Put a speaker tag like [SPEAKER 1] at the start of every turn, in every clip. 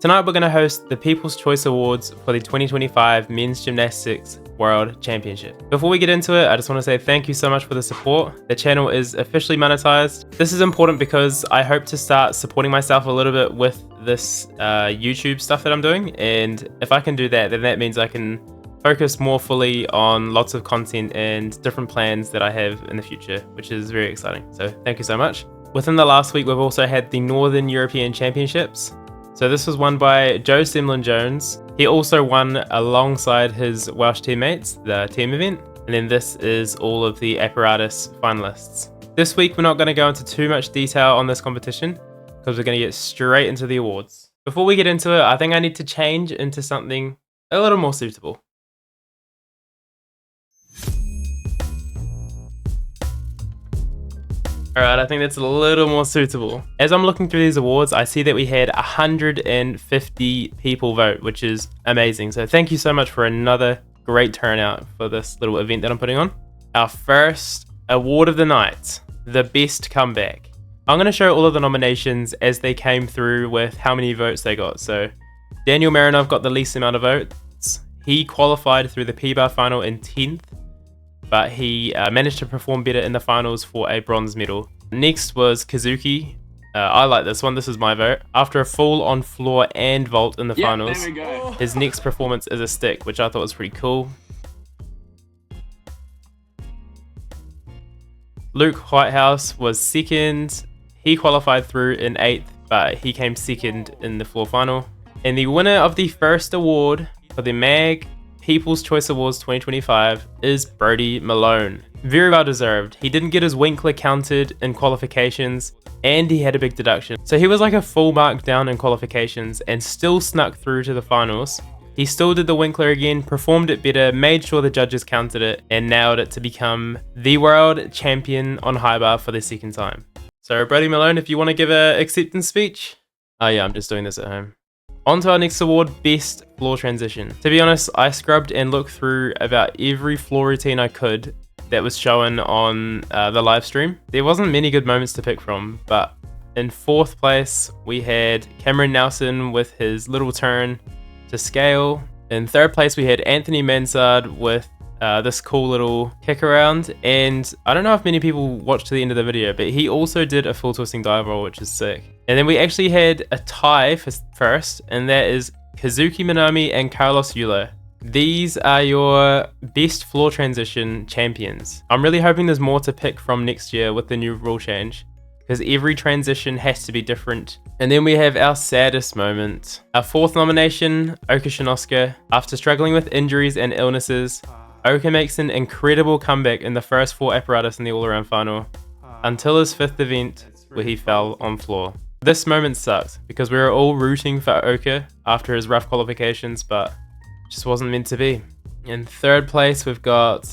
[SPEAKER 1] Tonight we're going to host the People's Choice Awards for the 2025 Men's Gymnastics World Championship. Before we get into it, I just want to say thank you so much for the support. The channel is officially monetized. This is important because I hope to start supporting myself a little bit with this YouTube stuff that I'm doing, and if I can do that, then that means I can focus more fully on lots of content and different plans that I have in the future, which is very exciting. So thank you so much. Within the last week, we've also had the Northern European Championships. So this was won by Joe Semlin-Jones. He also won alongside his Welsh teammates, the team event. And then this is all of the apparatus finalists. This week, we're not going to go into too much detail on this competition because we're going to get straight into the awards. Before we get into it, I think I need to change into something a little more suitable. Alright, I think that's a little more suitable. As I'm looking through these awards, I see that we had 150 people vote, which is amazing. So thank you so much for another great turnout for this little event that I'm putting on. Our first award of the night, the best comeback. I'm going to show all of the nominations as they came through with how many votes they got. So Daniel Marinov got the least amount of votes. He qualified through the P-bar final in 10th. But he managed to perform better in the finals for a bronze medal. Next was Kazuki. I like this one. This is my vote. After a fall on floor and vault in the finals,
[SPEAKER 2] there we go.
[SPEAKER 1] His next performance is a stick, which I thought was pretty cool. Luke Whitehouse was second. He qualified through in 8th, but he came second in the floor final. And the winner of the first award for the MAG People's Choice Awards 2025 is Brody Malone. Very well deserved. He didn't get his Winkler counted in qualifications and he had a big deduction. So he was like a full mark down in qualifications and still snuck through to the finals. He still did the Winkler again, performed it better, made sure the judges counted it and nailed it to become the world champion on high bar for the second time. So Brody Malone, if you want to give an acceptance speech. Oh yeah, I'm just doing this at home. On to our next award, Best Floor Transition. To be honest, I scrubbed and looked through about every floor routine I could that was shown on the live stream. There wasn't many good moments to pick from, but in 4th place, we had Cameron Nelson with his little turn to scale. In 3rd place, we had Anthony Mansard with this cool little kick around. And I don't know if many people watched to the end of the video, but he also did a full twisting dive roll, which is sick. And then we actually had a tie for first, and that is Kazuki Minami and Carlos Yulo. These are your best floor transition champions. I'm really hoping there's more to pick from next year with the new rule change, because every transition has to be different. And then we have our saddest moment. Our 4th nomination, Oka Shinosuke. After struggling with injuries and illnesses, Oka makes an incredible comeback in the first 4 apparatus in the all-around final, until his 5th event where he fell on floor. This moment sucked because we were all rooting for Oka after his rough qualifications, but it just wasn't meant to be. In 3rd place, we've got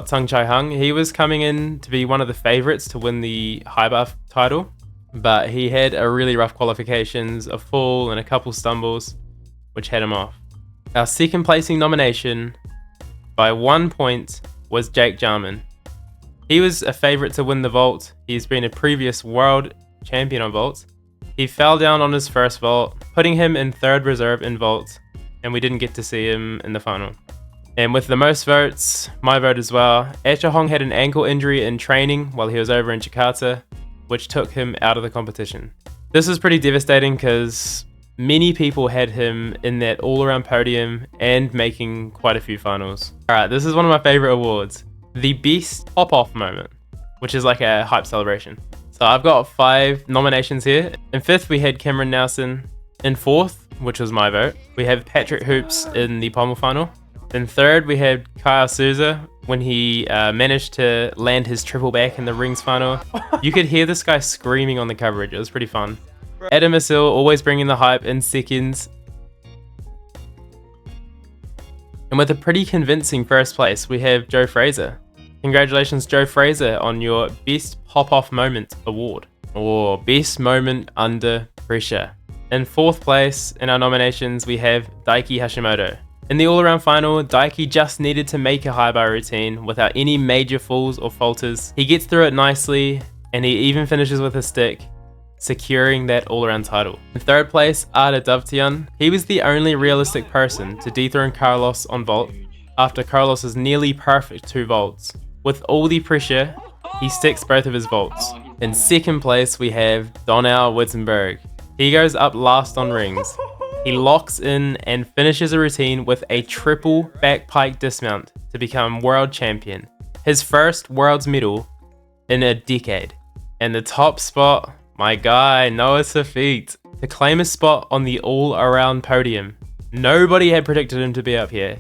[SPEAKER 1] Tung Chai Hung. He was coming in to be one of the favorites to win the high bar title, but he had a really rough qualifications, a fall and a couple stumbles, which had him off. Our 2nd placing nomination by 1 point was Jake Jarman. He was a favorite to win the vault. He's been a previous world champion on vault. He fell down on his first vault, putting him in 3rd reserve in vault, and we didn't get to see him in the final. And with the most votes, my vote as well, Acha Hong had an ankle injury in training while he was over in Jakarta, which took him out of the competition. This was pretty devastating because many people had him in that all-around podium and making quite a few finals. Alright, this is one of my favorite awards. The best pop-off moment, which is like a hype celebration. So I've got 5 nominations here. In 5th, we had Cameron Nelson. In 4th, which was my vote, we have Patrick Hoops in the pommel final. In 3rd, we had Kyle Souza when he managed to land his triple back in the rings final. You could hear this guy screaming on the coverage. It was pretty fun. Adam Asil always bringing the hype in seconds. And with a pretty convincing 1st place, we have Joe Fraser. Congratulations, Joe Fraser, on your Best Pop-Off Moment award, or Best Moment Under Pressure. In 4th place in our nominations, we have Daiki Hashimoto. In the all-around final, Daiki just needed to make a high bar routine without any major falls or falters. He gets through it nicely, and he even finishes with a stick. securing that all-around title. In third place, Arda Davtyan. He was the only realistic person to dethrone Carlos on vault after Carlos's nearly perfect 2 vaults. With all the pressure, he sticks both of his vaults. In second place, we have Donnell Whittenburg. He goes up last on rings. He locks in and finishes a routine with a triple back pike dismount to become world champion. His first world's medal in a decade. And the top spot, my guy, Noah Safit, to claim a spot on the all-around podium. Nobody had predicted him to be up here.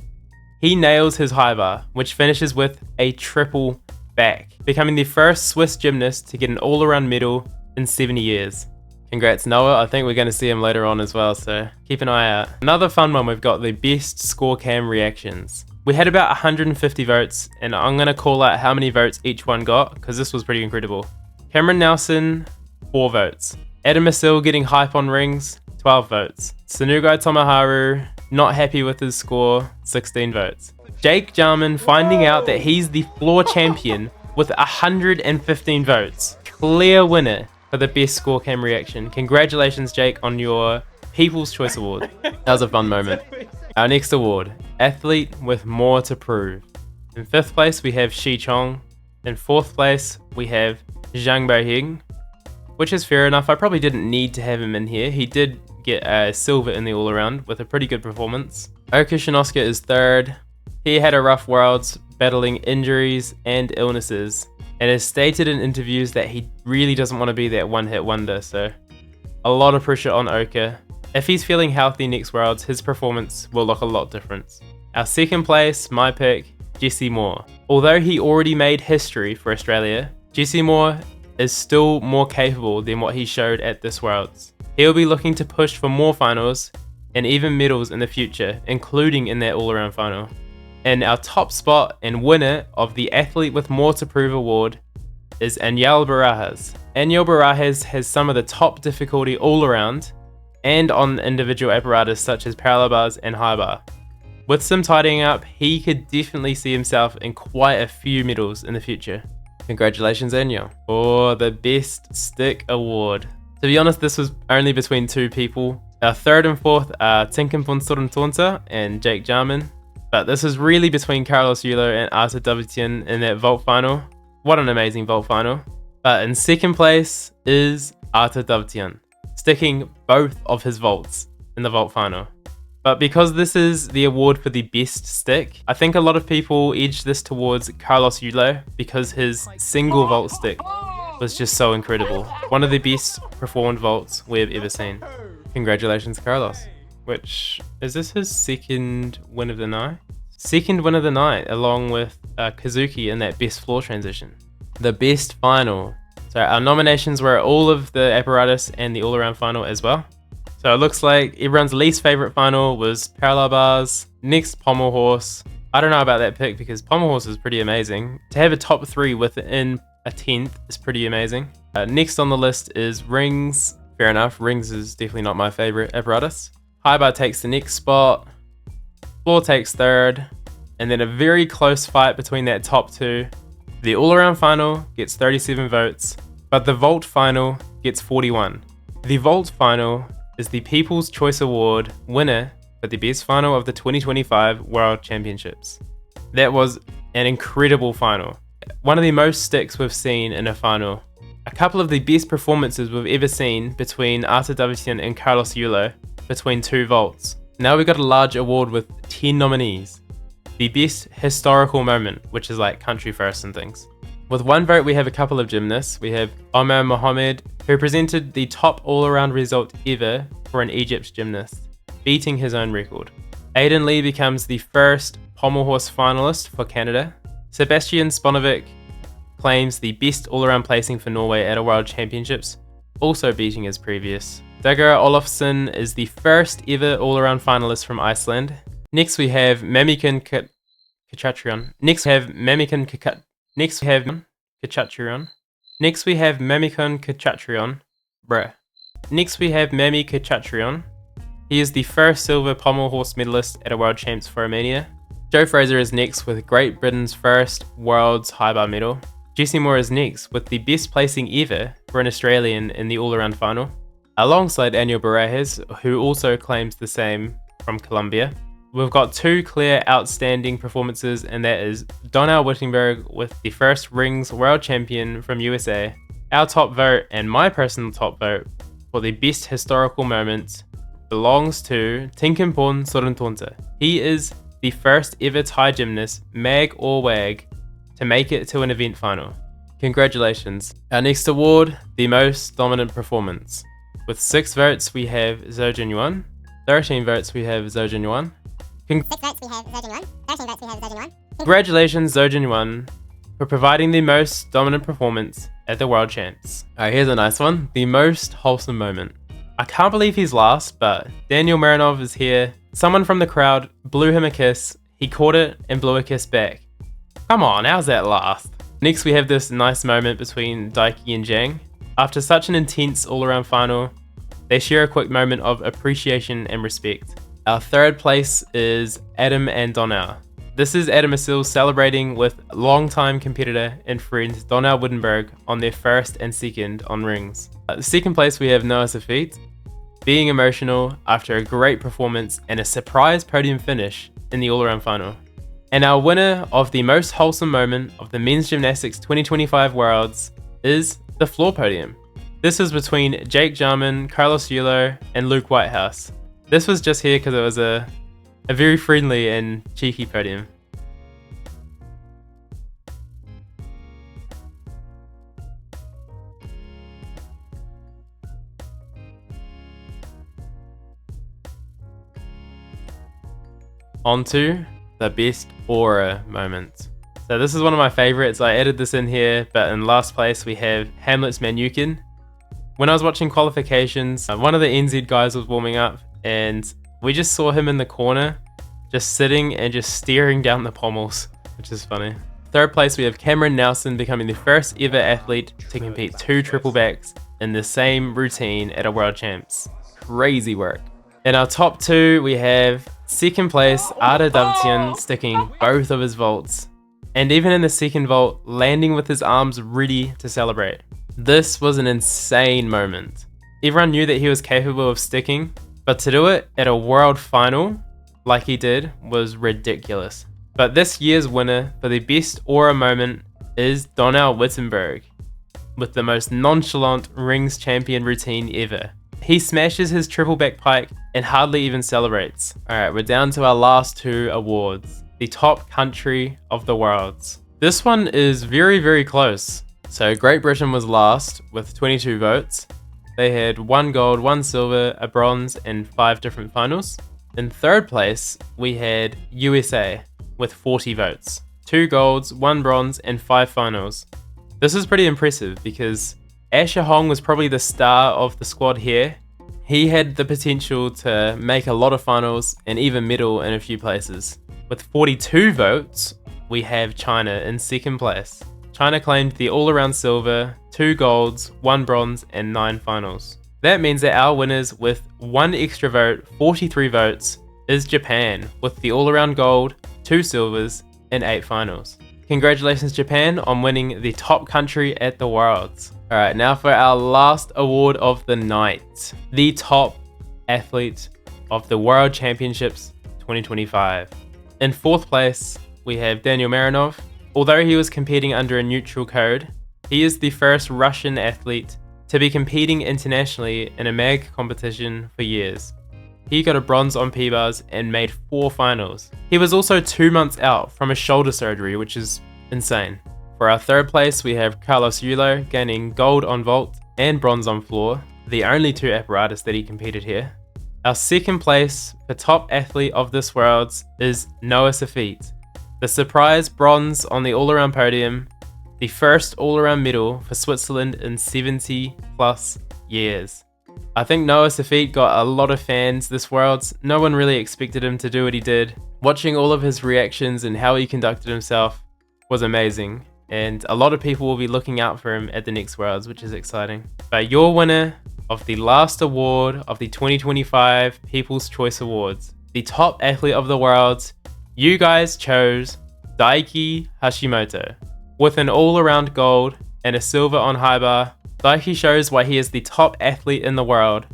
[SPEAKER 1] He nails his high bar, which finishes with a triple back, becoming the first Swiss gymnast to get an all-around medal in 70 years. Congrats, Noah. I think we're going to see him later on as well, so keep an eye out. Another fun one, we've got the best score cam reactions. We had about 150 votes, and I'm going to call out how many votes each one got, because this was pretty incredible. Cameron Nelson, 4 votes. Adam Masil getting hype on rings, 12 votes. Sanugai Tomoharu, not happy with his score, 16 votes. Jake Jarman finding out that he's the floor champion with 115 votes. Clear winner for the best score cam reaction. Congratulations, Jake, on your People's Choice Award. That was a fun moment. Our next award, Athlete with More to Prove. In 5th place, we have Shi Chong. In 4th place, we have Zhang Beiheng, which is fair enough. I probably didn't need to have him in here. He did get a silver in the all-around with a pretty good performance. Oka Shinosuke is 3rd. He had a rough Worlds, battling injuries and illnesses, and has stated in interviews that he really doesn't want to be that one-hit wonder, so a lot of pressure on Oka. If he's feeling healthy next Worlds, his performance will look a lot different. Our 2nd place, my pick, Jesse Moore. Although he already made history for Australia, Jesse Moore is still more capable than what he showed at this Worlds. He'll be looking to push for more finals and even medals in the future, including in that all-around final. And our top spot and winner of the Athlete with More to Prove award is Anyel Barajas. Anyel Barajas has some of the top difficulty all around and on individual apparatus such as parallel bars and high bar. With some tidying up, he could definitely see himself in quite a few medals in the future. Congratulations, Anyel, for the Best Stick Award. To be honest, this was only between 2 people. Our 3rd and 4th are Tinkin Ponsorontonta and Jake Jarman. But this is really between Carlos Yulo and Arda Davtyan in that vault final. What an amazing vault final. But in 2nd place is Arda Davtyan, sticking both of his vaults in the vault final. But because this is the award for the best stick, I think a lot of people edge this towards Carlos Yulo because his single vault stick was just so incredible. One of the best performed vaults we've ever seen. Congratulations, Carlos. Which, is this his 2nd win of the night? 2nd win of the night, along with Kazuki in that best floor transition. The best final. So our nominations were all of the apparatus and the all-around final as well. So it looks like everyone's least favorite final was parallel bars, next pommel horse. I don't know about that pick because pommel horse is pretty amazing. To have a top 3 within a 10th is pretty amazing. Next on the list is rings. Fair enough, rings is definitely not my favorite apparatus. High bar takes the next spot, floor takes 3rd, and then a very close fight between that top 2. The all-around final gets 37 votes, but the vault final gets 41. The vault final is the People's Choice Award winner for the best final of the 2025 World Championships. That was an incredible final. One of the most sticks we've seen in a final. A couple of the best performances we've ever seen between Arda Davtyan and Carlos Yulo, between 2 vaults. Now we've got a large award with 10 nominees. The best historical moment, which is like country first and things. With 1 vote, we have a couple of gymnasts. We have Omar Mohamed, who presented the top all-around result ever for an Egypt gymnast, beating his own record. Aidan Lee becomes the first pommel horse finalist for Canada. Sebastian Sponovic claims the best all-around placing for Norway at a World Championships, also beating his previous. Dagger Olofsson is the first ever all-around finalist from Iceland. Next we have Mamikan Kachatrian. Next we have Mamikan Kachatrian. Next we have Mamikan Kachatrian. Next we have Mami Kachatrian. He is the first silver pommel horse medalist at a World Champs for Armenia. Joe Fraser is next with Great Britain's first World's high bar medal. Jesse is next with the best placing ever for an Australian in the all-around final, alongside Daniel Barajas, who also claims the same from Colombia. We've got two clear outstanding performances, and that is Donnell Whittenburg with the first rings world champion from USA. Our top vote, and my personal top vote, for the best historical moment belongs to Tinkimpon Soruntonta. He is the first ever Thai gymnast, mag or wag, to make it to an event final. Congratulations. Our next award, the most dominant performance. With 6 votes, we have Zhou Jinyuan. 13 votes, we have Zhou Jinyuan.
[SPEAKER 2] 6 votes, we have Zhou Jinyuan. 13 votes, we have Zhou Jinyuan.
[SPEAKER 1] Congratulations, Zhou Jinyuan, for providing the most dominant performance at the World Champs. Alright, here's a nice one. The most wholesome moment. I can't believe he's last, but Daniel Marinov is here. Someone from the crowd blew him a kiss. He caught it and blew a kiss back. Come on, how's that last? Next, we have this nice moment between Daiki and Zhang. After such an intense all-around final, they share a quick moment of appreciation and respect. Our third place is Adam and Donnell. This is Adam Asil celebrating with longtime competitor and friend Donnell Whittenburg on their first and second on rings. Second place, we have Noah Safit, being emotional after a great performance and a surprise podium finish in the all-around final. And our winner of the most wholesome moment of the Men's Gymnastics 2025 Worlds is the floor podium. This was between Jake Jarman, Carlos Yulo, and Luke Whitehouse. This was just here because it was a very friendly and cheeky podium. Onto the best aura moment. So this is one of my favorites. I added this in here, but in last place we have Hamlet's Manukin. When I was watching qualifications, one of the NZ guys was warming up and we just saw him in the corner, just sitting and just staring down the pommels, which is funny. Third place, we have Cameron Nelson becoming the first ever athlete to compete 2 triple backs in the same routine at a World Champs. Crazy work. In our top 2, we have second place, Ada Davtian sticking both of his vaults. And even in the second vault, landing with his arms ready to celebrate. This was an insane moment. Everyone knew that he was capable of sticking, but to do it at a world final, like he did, was ridiculous. But this year's winner for the best aura moment is Donnell Whittenburg, with the most nonchalant rings champion routine ever. He smashes his triple back pike and hardly even celebrates. Alright, we're down to our last 2 awards. The top country of the Worlds. This one is very close. So Great Britain was last with 22 votes. They had 1 gold, 1 silver, a bronze, and 5 different finals. In third place, we had USA with 40 votes. 2 golds, 1 bronze, and 5 finals. This is pretty impressive because Asher Hong was probably the star of the squad here. He had the potential to make a lot of finals and even medal in a few places. With 42 votes, we have China in second place. China claimed the all-around silver, 2 golds, 1 bronze, and 9 finals. That means that our winners with 1 extra vote, 43 votes, is Japan with the all-around gold, 2 silvers, and 8 finals. Congratulations Japan on winning the top country at the Worlds. Alright, now for our last award of the night. The top athlete of the World Championships 2025. In fourth place, we have Daniel Marinov. Although he was competing under a neutral code, he is the first Russian athlete to be competing internationally in a MAG competition for years. He got a bronze on P-bars and made 4 finals. He was also 2 months out from a shoulder surgery, which is insane. For our third place, we have Carlos Yulo gaining gold on vault and bronze on floor, the only 2 apparatus that he competed here. Our second place for top athlete of this Worlds is Noah Safit. The surprise bronze on the all-around podium, the first all-around medal for Switzerland in 70 plus years. I think Noah Safit got a lot of fans this Worlds. No one really expected him to do what he did. Watching all of his reactions and how he conducted himself was amazing. And a lot of people will be looking out for him at the next Worlds, which is exciting. But your winner of the last award of the 2025 People's Choice Awards, the top athlete of the Worlds, you guys chose Daiki Hashimoto With an all-around gold and a silver on high bar, Daiki shows why he is the top athlete in the world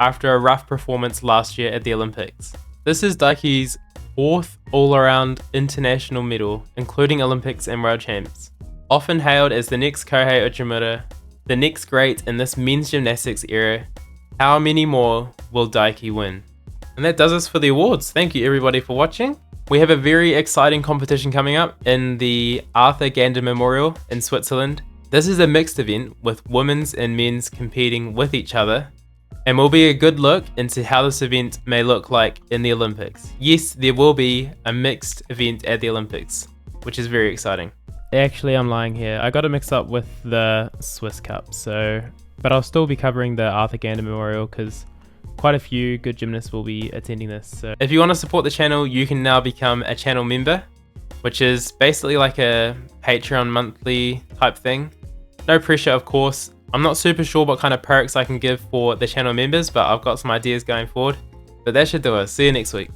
[SPEAKER 1] after a rough performance last year at the Olympics. This is Daiki's 4th all-around international medal, including Olympics and World Champs. Often hailed as the next Kohei Uchimura, the next great in this men's gymnastics era, how many more will Daiki win? And that does us for the awards. Thank you everybody for watching. We have a very exciting competition coming up in the Arthur Gander Memorial in Switzerland. This is a mixed event with women's and men's competing with each other, and will be a good look into how this event may look like in the Olympics. Yes, there will be a mixed event at the Olympics, which is very exciting. Actually, I'm lying here. I got it mixed up with the Swiss Cup, but I'll still be covering the Arthur Gander Memorial because quite a few good gymnasts will be attending this. So if you want to support the channel, you can now become a channel member, which is basically like a Patreon monthly type thing. No pressure, of course. I'm not super sure what kind of perks I can give for the channel members, but I've got some ideas going forward. But that should do it. See you next week.